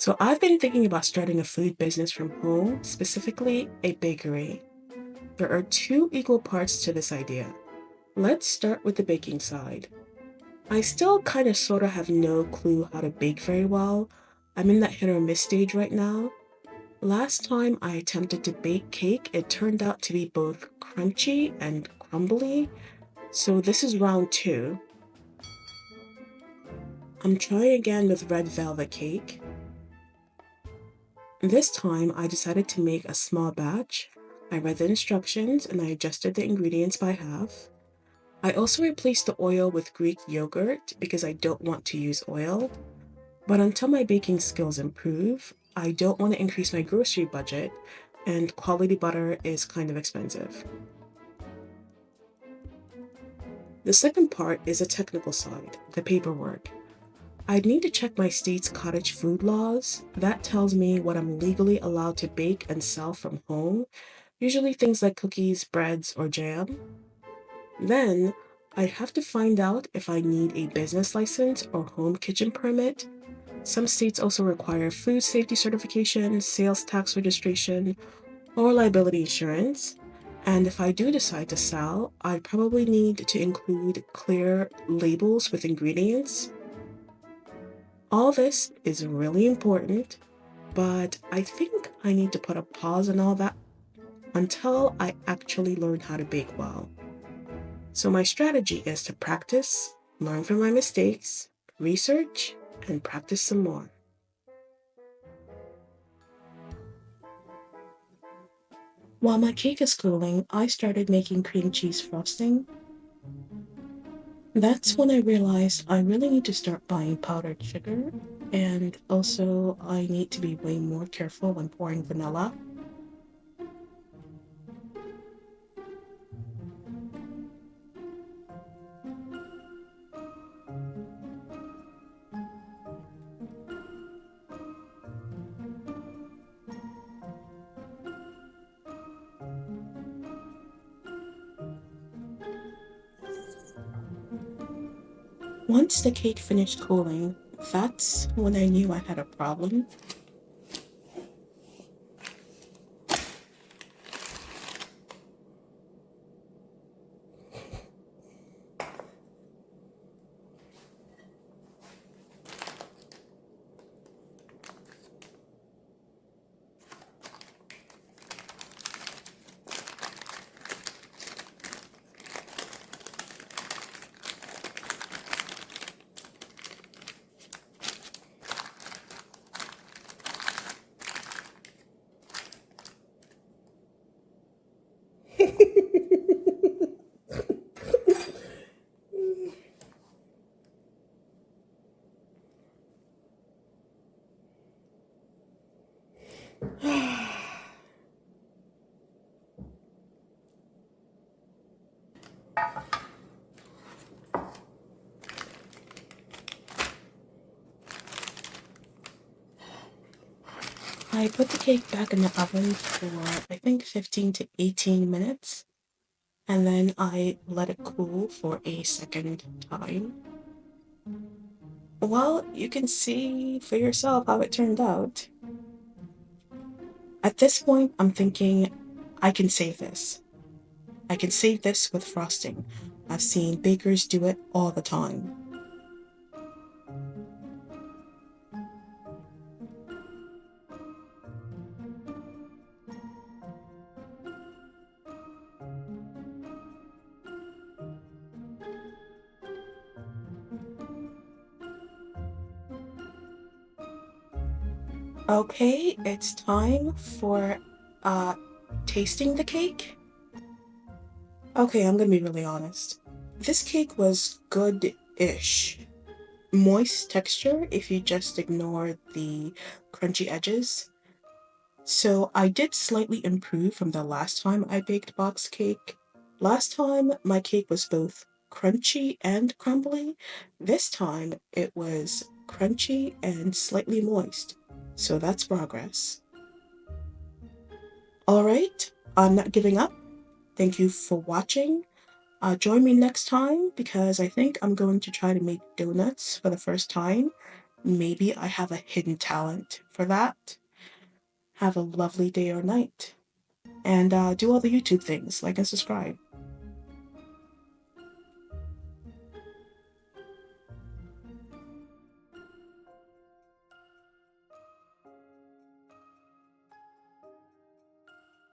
So I've been thinking about starting a food business from home, specifically a bakery. There are two equal parts to this idea. Let's start with the baking side. I still kind of sort of have no clue how to bake very well. I'm in that hit or miss stage right now. Last time I attempted to bake cake, it turned out to be both crunchy and crumbly. So this is round two. I'm trying again with red velvet cake. This time I decided to make a small batch. I read the instructions and I adjusted the ingredients by half. I also replaced the oil with Greek yogurt because I don't want to use oil. But until my baking skills improve, I don't want to increase my grocery budget, and quality butter is kind of expensive. The second part is the technical side, the paperwork. I'd need to check my state's cottage food laws. That tells me what I'm legally allowed to bake and sell from home, usually things like cookies, breads, or jam. Then, I'd have to find out if I need a business license or home kitchen permit. Some states also require food safety certification, sales tax registration, or liability insurance. And if I do decide to sell, I'd probably need to include clear labels with ingredients. All this is really important, but I think I need to put a pause on all that until I actually learn how to bake well. So my strategy is to practice, learn from my mistakes, research, and practice some more. While my cake is cooling, I started making cream cheese frosting. That's when I realized I really need to start buying powdered sugar, and also I need to be way more careful when pouring vanilla. Once the cake finished cooling, that's when I knew I had a problem. I put the cake back in the oven for I think 15 to 18 minutes, and then I let it cool for a second time. Well, you can see for yourself how it turned out. At this point, I'm thinking I can save this. I can save this with frosting. I've seen bakers do it all the time. Okay, it's time for uh tasting the cake. Okay, I'm gonna be really honest. This cake was good-ish. Moist texture if you just ignore the crunchy edges. So I did slightly improve from the last time I baked box cake. Last time my cake was both crunchy and crumbly. This time it was crunchy and slightly moist. So that's progress. Alright, I'm not giving up. Thank you for watching. Join me next time because I think I'm going to try to make donuts for the first time. Maybe I have a hidden talent for that. Have a lovely day or night. And do all the YouTube things, like and subscribe.